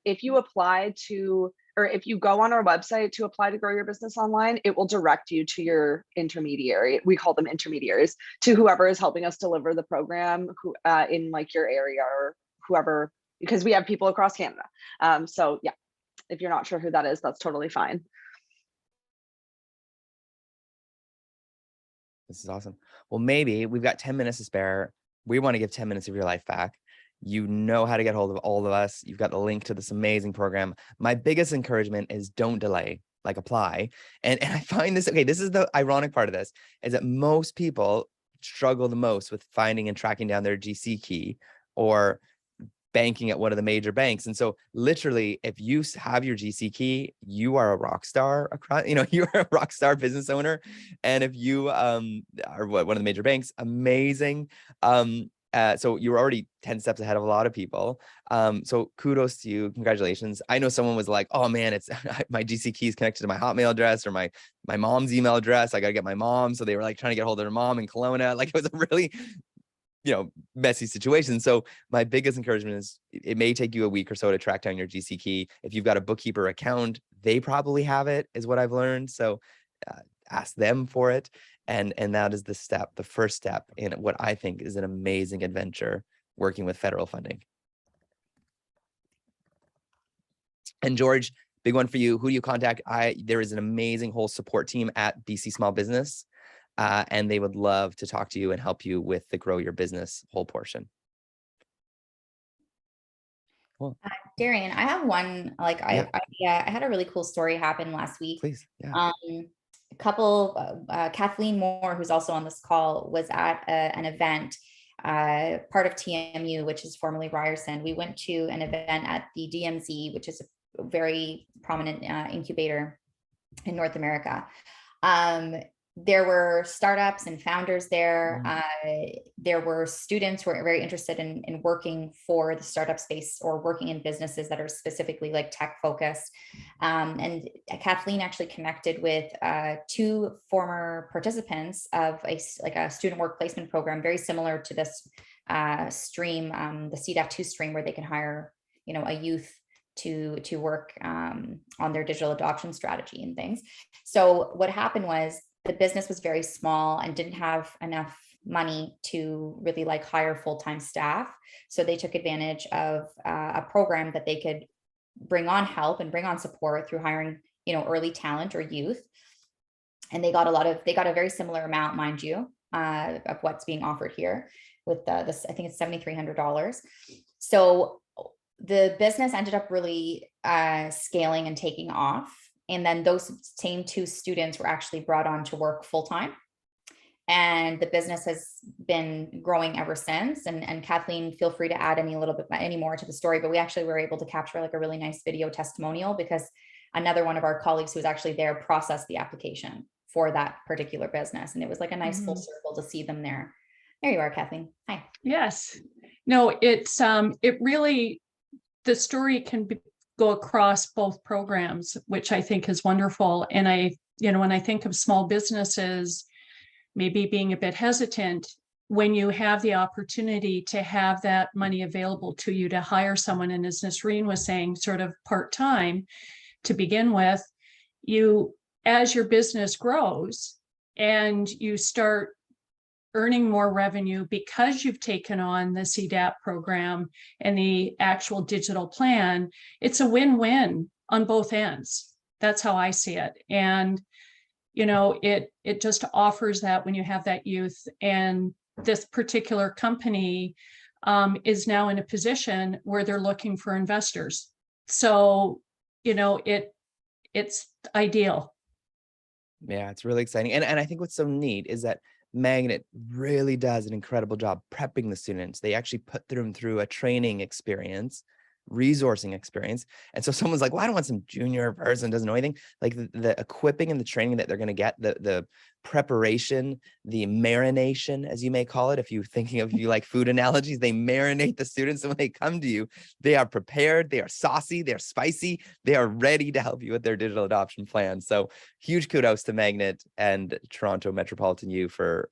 S3: if you apply to, or if you go on our website to apply to grow your business online, it will direct you to your intermediary. We call them intermediaries, to whoever is helping us deliver the program, who in like your area or whoever, because we have people across Canada. So yeah, if you're not sure who that is, that's totally fine.
S2: This is awesome. Well, maybe we've got 10 minutes to spare. We want to give 10 minutes of your life back. You know how to get hold of all of us. You've got the link to this amazing program. My biggest encouragement is don't delay, like apply. And I find this, okay, this is the ironic part of this, is that most people struggle the most with finding and tracking down their GC key or banking at one of the major banks. And so literally, if you have your GC key, you are a rock star across, you're a rock star business owner. And if you are one of the major banks, amazing. So you're already 10 steps ahead of a lot of people. So kudos to you. Congratulations. I know someone was like, oh man, it's my GC key is connected to my Hotmail address or my mom's email address. I got to get my mom. So they were like trying to get hold of their mom in Kelowna. Like it was a really, messy situation. So my biggest encouragement is it may take you a week or so to track down your GC key. If you've got a bookkeeper account, they probably have it, is what I've learned. So ask them for it. And that is the first step in what I think is an amazing adventure working with federal funding. And George, big one for you. Who do you contact? There is an amazing whole support team at BC Small Business. And they would love to talk to you and help you with the grow your business whole portion. Cool.
S5: Darian, I have one, like I had a really cool story happen last week.
S2: Please. Yeah.
S5: A couple, Kathleen Moore, who's also on this call, was at an event, part of TMU, which is formerly Ryerson. We went to an event at the DMZ, which is a very prominent incubator in North America. There were startups and founders there. There were students who were very interested in working for the startup space or working in businesses that are specifically like tech focused. And Kathleen actually connected with two former participants of a student work placement program, very similar to this stream, the CDAP 2 stream, where they can hire, a youth to work on their digital adoption strategy and things. So what happened was, the business was very small and didn't have enough money to really hire full-time staff. So they took advantage of a program that they could bring on help and bring on support through hiring, early talent or youth. And they got a very similar amount, mind you, of what's being offered here with this, I think it's $7,300. So the business ended up really scaling and taking off. And then those same two students were actually brought on to work full-time. And the business has been growing ever since. And Kathleen, feel free to add any more to the story, but we actually were able to capture a really nice video testimonial because another one of our colleagues who was actually there processed the application for that particular business. And it was a nice full circle to see them there. There you are, Kathleen. Hi.
S6: Yes. No, it's it really, the story can go across both programs, which I think is wonderful. And when I think of small businesses, maybe being a bit hesitant, when you have the opportunity to have that money available to you to hire someone, and as Nasreen was saying, sort of part-time to begin with, as your business grows and you start earning more revenue because you've taken on the CDAP program and the actual digital plan, it's a win-win on both ends. That's how I see it. And, it just offers that when you have that youth. And this particular company is now in a position where they're looking for investors. So, it's ideal.
S2: Yeah, it's really exciting. And I think what's so neat is that Magnet really does an incredible job prepping the students. They actually put them through a training experience, resourcing experience. And so someone's like, well, I don't want some junior person doesn't know anything. Like the equipping and the training that they're going to get, the preparation, the marination, as you may call it, if you like food analogies, they marinate the students. And when they come to you, they are prepared, they are saucy, they're spicy, they are ready to help you with their digital adoption plan. So huge kudos to Magnet and Toronto Metropolitan U for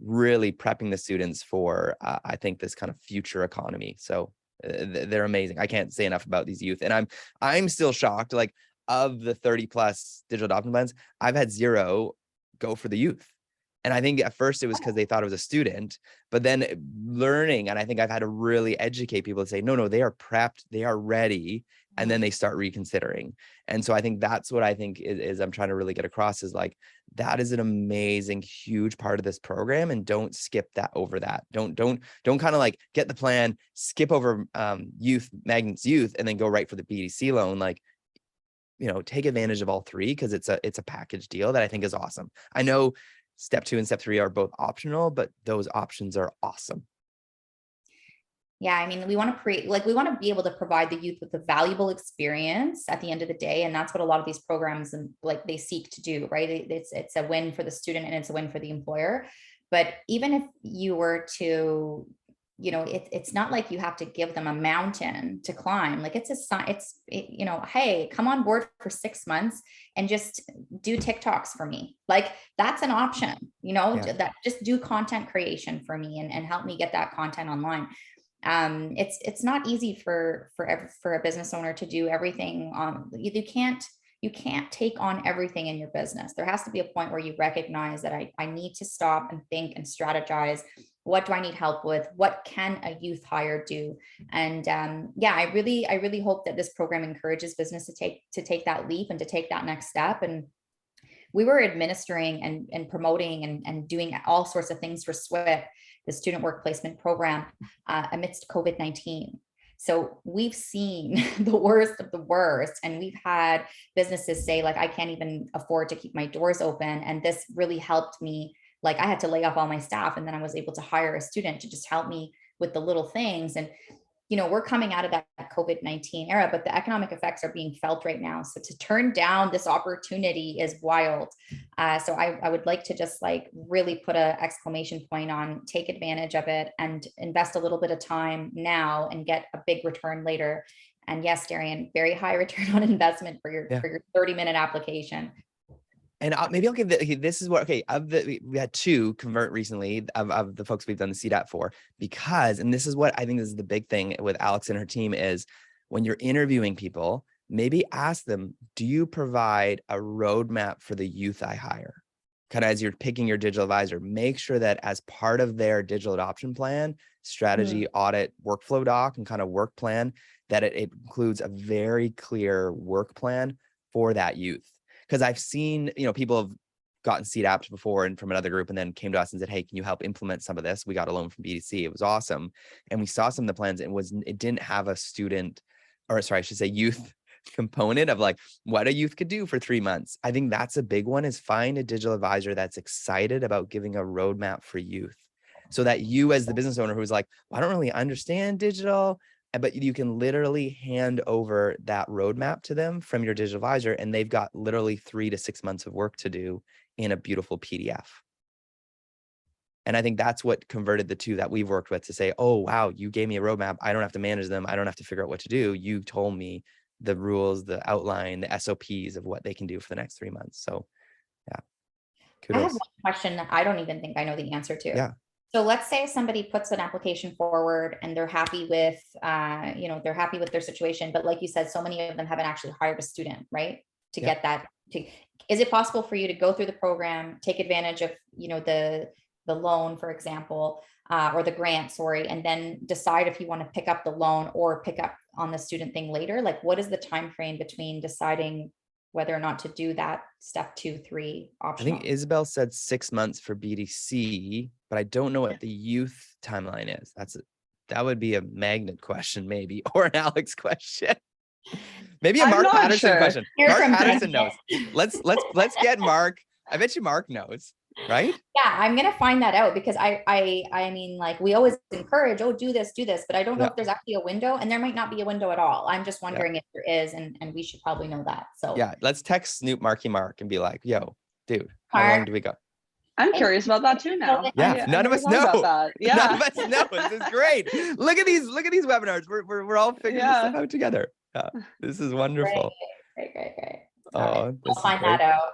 S2: really prepping the students for, I think, this kind of future economy. So they're amazing. I can't say enough about these youth. And I'm still shocked. Like, of the 30 plus digital adoption plans, I've had 0 go for the youth. And I think at first it was because they thought it was a student, but then learning, and I think I've had to really educate people to say, no, they are prepped, they are ready, and then they start reconsidering. And so I think that's what I think is I'm trying to really get across is like, that is an amazing, huge part of this program. And don't skip that over that. Don't kind of like get the plan, skip over youth, Magnet's youth, and then go right for the BDC loan. Like, take advantage of all 3 because it's a package deal that I think is awesome. I know step 2 and step 3 are both optional, but those options are awesome.
S5: Yeah, I mean, we want to create, like, we want to be able to provide the youth with a valuable experience at the end of the day. And that's what a lot of these programs and like they seek to do, right? It's a win for the student and it's a win for the employer. But even if you were to, it's not like you have to give them a mountain to climb. Like hey, come on board for 6 months and just do TikToks for me. Like that's an option, that just do content creation for me and help me get that content online. It's not easy for a business owner to do everything on. You can't take on everything in your business. There has to be a point where you recognize that I need to stop and think and strategize. What do I need help with? What can a youth hire do? And I really hope that this program encourages business to take that leap and to take that next step. And we were administering and promoting and doing all sorts of things for SWIP, the student work placement program, amidst COVID-19. So we've seen the worst of the worst, and we've had businesses say like, I can't even afford to keep my doors open. And this really helped me. Like I had to lay off all my staff, and then I was able to hire a student to just help me with the little things. And we're coming out of that COVID-19 era, but the economic effects are being felt right now. So to turn down this opportunity is wild. So I would like to just like really put an exclamation point on take advantage of it and invest a little bit of time now and get a big return later. And yes, Darian, very high return on investment for your 30-minute application.
S2: And maybe I'll give this is what, we had 2 convert recently of the folks we've done the CDAP for, because, and this is what I think is the big thing with Alex and her team is when you're interviewing people, maybe ask them, do you provide a roadmap for the youth I hire? Kind of as you're picking your digital advisor, make sure that as part of their digital adoption plan, strategy, audit, workflow doc, and kind of work plan, that it includes a very clear work plan for that youth. Because I've seen, people have gotten CDAPs before and from another group and then came to us and said, hey, can you help implement some of this? We got a loan from BDC. It was awesome. And we saw some of the plans and it didn't have a student, or sorry, I should say youth component of like what a youth could do for 3 months. I think that's a big one is find a digital advisor that's excited about giving a roadmap for youth. So that you as the business owner who's like, well, I don't really understand digital, but you can literally hand over that roadmap to them from your digital advisor, and they've got literally 3 to 6 months of work to do in a beautiful PDF. And I think that's what converted the 2 that we've worked with to say, oh, wow, you gave me a roadmap. I don't have to manage them. I don't have to figure out what to do. You told me the rules, the outline, the SOPs of what they can do for the next 3 months. So yeah, kudos.
S5: I have one question that I don't even think I know the answer to.
S2: Yeah.
S5: So let's say somebody puts an application forward and they're happy with, they're happy with their situation. But like you said, so many of them haven't actually hired a student, right? To get that. Is it possible for you to go through the program, take advantage of, the loan, for example, or the grant, sorry, and then decide if you want to pick up the loan or pick up on the student thing later? Like, what is the time frame between deciding whether or not to do that step 2, 3 optional?
S2: I think Isabelle said 6 months for BDC, but I don't know what the youth timeline is. That would be a Magnet question, maybe, or an Alex question. Maybe a Mark Patterson question. Mark Patterson knows. Let's get Mark. I bet you Mark knows, right?
S5: Yeah, I'm gonna find that out because I mean, like we always encourage, oh, do this, but I don't know if there's actually a window, and there might not be a window at all. I'm just wondering if there is, and we should probably know that. So
S2: yeah, let's text Snoop Marky Mark and be like, yo, dude, how long do we go?
S3: I'm curious about that too now.
S2: Yeah, none of us know.
S3: Yeah.
S2: None of us know. This is great. Look at these webinars. We're all figuring this stuff out together. Yeah, this is wonderful.
S5: Great.
S2: Oh,
S5: I'll find that out.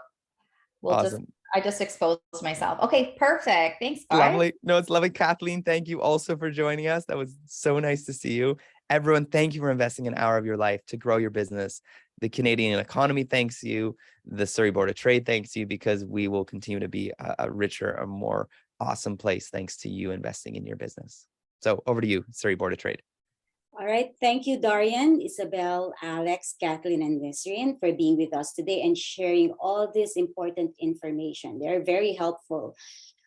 S5: I just exposed myself. Okay, perfect. Thanks, guys.
S2: Lovely. No, it's lovely. Kathleen, thank you also for joining us. That was so nice to see you. Everyone, thank you for investing an hour of your life to grow your business. The Canadian economy thanks you. The Surrey Board of Trade thanks you, because we will continue to be a richer, a more awesome place thanks to you investing in your business. So over to you, Surrey Board of Trade.
S1: All right. Thank you, Darian, Isabelle, Alex, Kathleen, and Nisrin for being with us today and sharing all this important information. They're very helpful.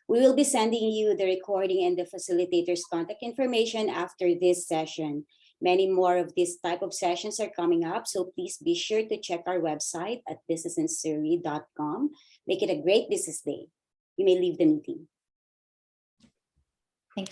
S1: We will be sending you the recording and the facilitator's contact information after this session. Many more of these type of sessions are coming up, so please be sure to check our website at businessinsurrey.com. Make it a great business day. You may leave the meeting.